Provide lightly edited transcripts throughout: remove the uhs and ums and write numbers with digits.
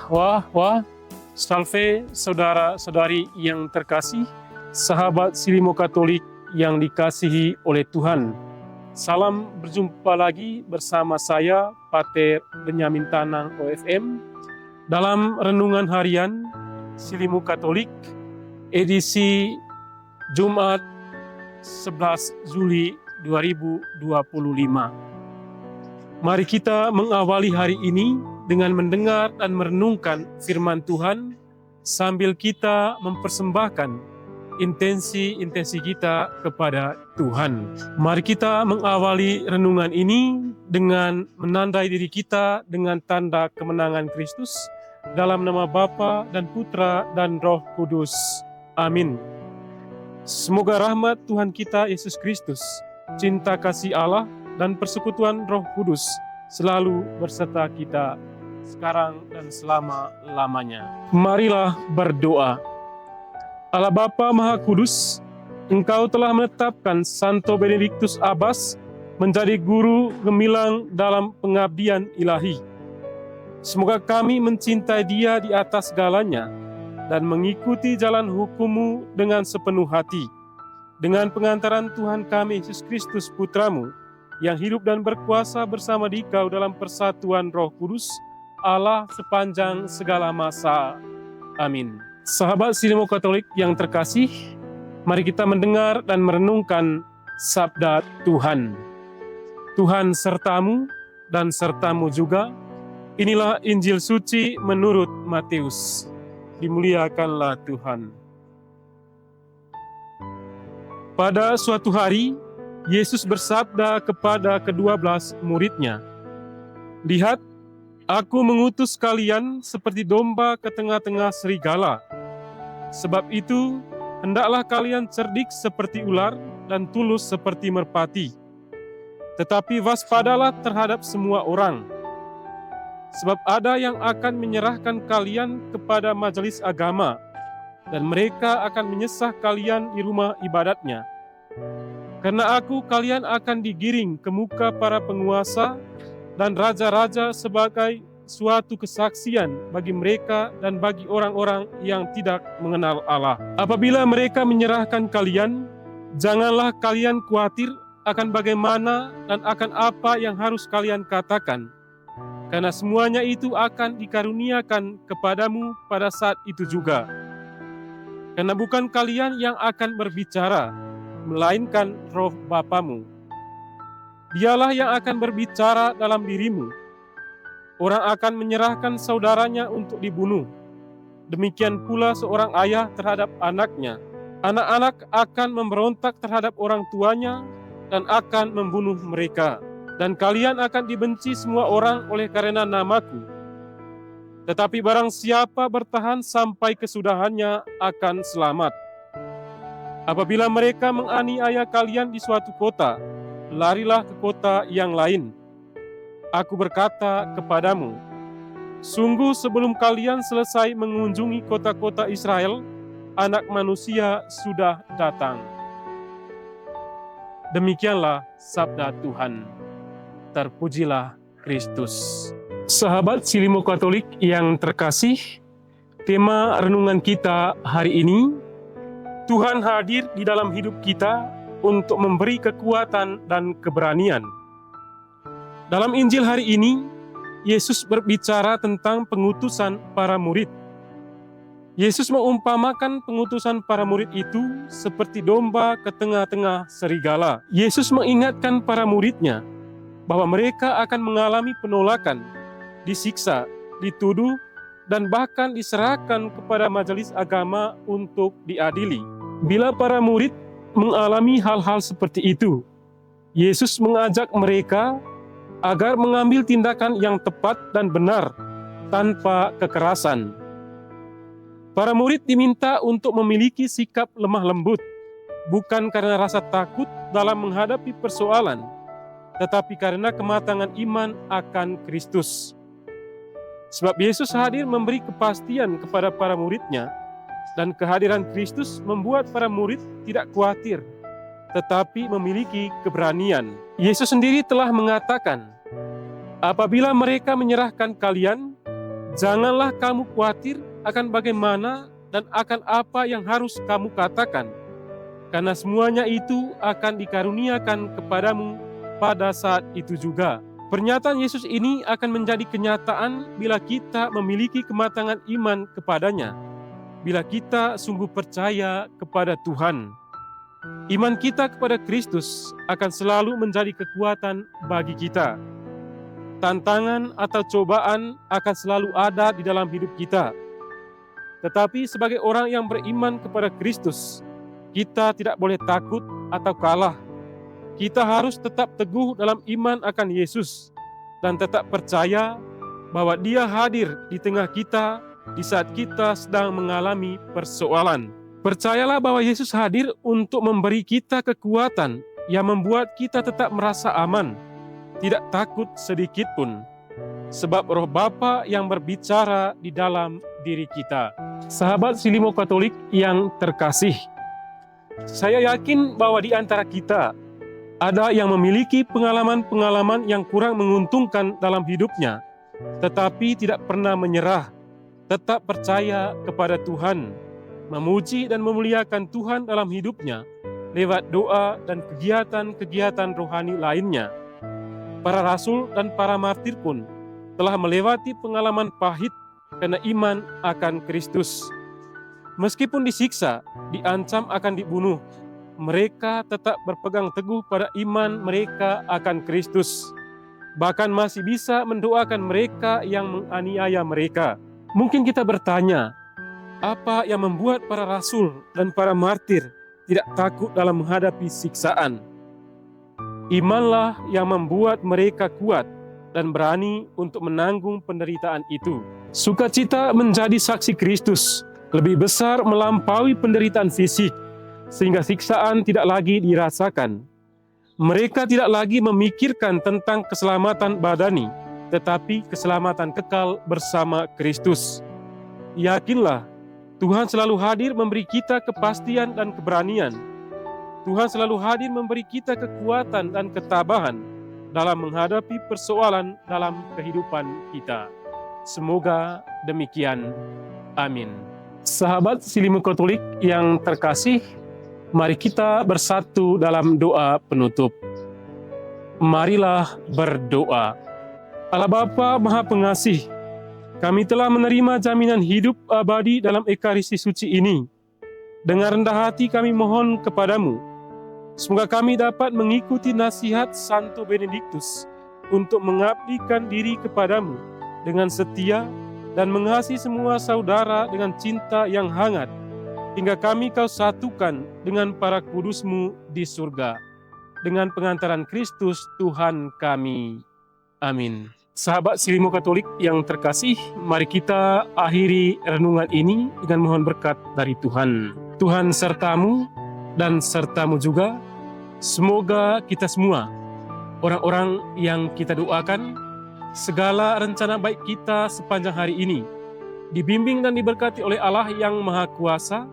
Wah, salve saudara-saudari yang terkasih, sahabat Silimo Katolik yang dikasihi oleh Tuhan. Salam berjumpa lagi bersama saya, Pater Benyamin Tanang OFM, dalam Renungan Harian Silimo Katolik, edisi Jumat 11 Juli 2025. Mari kita mengawali hari ini dengan mendengar dan merenungkan firman Tuhan sambil kita mempersembahkan intensi kita kepada Tuhan. Mari kita mengawali renungan ini dengan menandai diri kita dengan tanda kemenangan Kristus dalam nama Bapa dan Putra dan Roh Kudus. Amin. Semoga rahmat Tuhan kita Yesus Kristus, cinta kasih Allah, dan persekutuan Roh Kudus selalu berserta kita sekarang dan selama-lamanya. Marilah berdoa. Allah Bapa Maha Kudus, Engkau telah menetapkan Santo Benediktus Abbas menjadi guru gemilang dalam pengabdian ilahi. Semoga kami mencintai Dia di atas segalanya dan mengikuti jalan hukum-Mu dengan sepenuh hati. Dengan pengantaran Tuhan kami Yesus Kristus Putra-Mu, yang hidup dan berkuasa bersama Dikau dalam persatuan Roh Kudus, Allah sepanjang segala masa. Amin. Sahabat Silimo Katolik yang terkasih, mari kita mendengar dan merenungkan sabda Tuhan. Tuhan sertamu dan sertamu juga. Inilah Injil suci menurut Matius. Dimuliakanlah Tuhan. Pada suatu hari, Yesus bersabda kepada ke-12 murid-Nya, "Lihat, Aku mengutus kalian seperti domba ke tengah-tengah serigala. Sebab itu, hendaklah kalian cerdik seperti ular dan tulus seperti merpati. Tetapi waspadalah terhadap semua orang. Sebab ada yang akan menyerahkan kalian kepada majelis agama, dan mereka akan menyesah kalian di rumah ibadatnya. Karena kalian akan digiring ke muka para penguasa dan raja-raja sebagai suatu kesaksian bagi mereka dan bagi orang-orang yang tidak mengenal Allah. Apabila mereka menyerahkan kalian, janganlah kalian khawatir akan bagaimana dan akan apa yang harus kalian katakan, karena semuanya itu akan dikaruniakan kepadamu pada saat itu juga. Karena bukan kalian yang akan berbicara, melainkan Roh Bapamu. Dialah yang akan berbicara dalam dirimu. Orang akan menyerahkan saudaranya untuk dibunuh. Demikian pula seorang ayah terhadap anaknya. Anak-anak akan memberontak terhadap orang tuanya dan akan membunuh mereka. Dan kalian akan dibenci semua orang oleh karena namaku. Tetapi barang siapa bertahan sampai kesudahannya akan selamat. Apabila mereka menganiaya kalian di suatu kota, larilah ke kota yang lain. Aku berkata kepadamu, sungguh sebelum kalian selesai mengunjungi kota-kota Israel, Anak Manusia sudah datang. Demikianlah sabda Tuhan. Terpujilah Kristus. Sahabat Silimo Katolik yang terkasih, tema renungan kita hari ini, Tuhan hadir di dalam hidup kita untuk memberi kekuatan dan keberanian. Dalam Injil hari ini, Yesus berbicara tentang pengutusan para murid. Yesus mengumpamakan pengutusan para murid itu seperti domba ke tengah-tengah serigala. Yesus mengingatkan para murid-Nya bahwa mereka akan mengalami penolakan, disiksa, dituduh, dan bahkan diserahkan kepada majelis agama untuk diadili. Bila para murid mengalami hal-hal seperti itu, Yesus mengajak mereka agar mengambil tindakan yang tepat dan benar tanpa kekerasan. Para murid diminta untuk memiliki sikap lemah lembut, bukan karena rasa takut dalam menghadapi persoalan, tetapi karena kematangan iman akan Kristus. Sebab Yesus hadir memberi kepastian kepada para murid-Nya, dan kehadiran Kristus membuat para murid tidak khawatir, tetapi memiliki keberanian. Yesus sendiri telah mengatakan, apabila mereka menyerahkan kalian, Janganlah kamu khawatir akan bagaimana dan akan apa yang harus kamu katakan, karena semuanya itu akan dikaruniakan kepadamu pada saat itu juga. Pernyataan Yesus ini akan menjadi kenyataan bila kita memiliki kematangan iman kepadanya, bila kita sungguh percaya kepada Tuhan. Iman kita kepada Kristus akan selalu menjadi kekuatan bagi kita. Tantangan atau cobaan akan selalu ada di dalam hidup kita. Tetapi sebagai orang yang beriman kepada Kristus, kita tidak boleh takut atau kalah. Kita harus tetap teguh dalam iman akan Yesus dan tetap percaya bahwa Dia hadir di tengah kita di saat kita sedang mengalami persoalan. Percayalah bahwa Yesus hadir untuk memberi kita kekuatan yang membuat kita tetap merasa aman, tidak takut sedikit pun, sebab Roh Bapa yang berbicara di dalam diri kita. Sahabat Silimo Katolik yang terkasih, saya yakin bahwa di antara kita ada yang memiliki pengalaman-pengalaman yang kurang menguntungkan dalam hidupnya, tetapi tidak pernah menyerah, tetap percaya kepada Tuhan, memuji dan memuliakan Tuhan dalam hidupnya lewat doa dan kegiatan-kegiatan rohani lainnya. Para rasul dan para martir pun telah melewati pengalaman pahit karena iman akan Kristus. Meskipun disiksa, diancam akan dibunuh, mereka tetap berpegang teguh pada iman mereka akan Kristus. Bahkan masih bisa mendoakan mereka yang menganiaya mereka. Mungkin kita bertanya, apa yang membuat para rasul dan para martir tidak takut dalam menghadapi siksaan? Imanlah yang membuat mereka kuat dan berani untuk menanggung penderitaan itu. Sukacita menjadi saksi Kristus lebih besar melampaui penderitaan fisik, sehingga siksaan tidak lagi dirasakan. Mereka tidak lagi memikirkan tentang keselamatan badani, tetapi keselamatan kekal bersama Kristus. Yakinlah, Tuhan selalu hadir memberi kita kepastian dan keberanian. Tuhan selalu hadir memberi kita kekuatan dan ketabahan dalam menghadapi persoalan dalam kehidupan kita. Semoga demikian. Amin. Sahabat Silimo Katolik yang terkasih, mari kita bersatu dalam doa penutup. Marilah berdoa. Allah Bapa Maha Pengasih, kami telah menerima jaminan hidup abadi dalam Ekaristi Suci ini. Dengan rendah hati kami mohon kepadamu, semoga kami dapat mengikuti nasihat Santo Benediktus untuk mengabdikan diri kepadamu dengan setia dan mengasihi semua saudara dengan cinta yang hangat, hingga kami kau satukan dengan para kudus-Mu di surga. Dengan pengantaran Kristus Tuhan kami. Amin. Sahabat Silimo Katolik yang terkasih, mari kita akhiri renungan ini dengan mohon berkat dari Tuhan. Tuhan sertamu dan sertamu juga. Semoga kita semua, orang-orang yang kita doakan, segala rencana baik kita sepanjang hari ini dibimbing dan diberkati oleh Allah yang Maha Kuasa,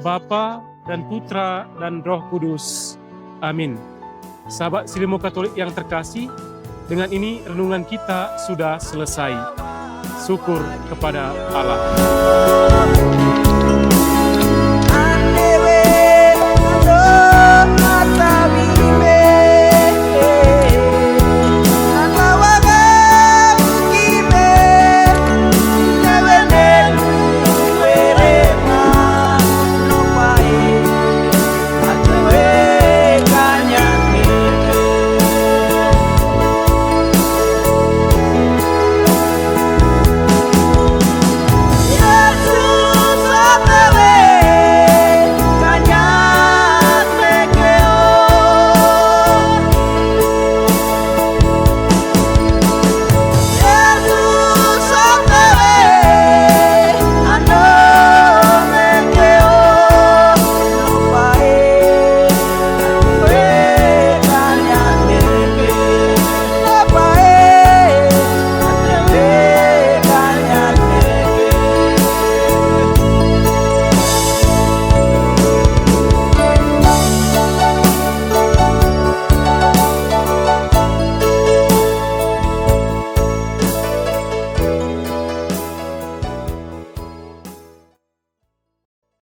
Bapa dan Putra dan Roh Kudus. Amin. Sahabat Silimo Katolik yang terkasih, dengan ini renungan kita sudah selesai. Syukur kepada Allah.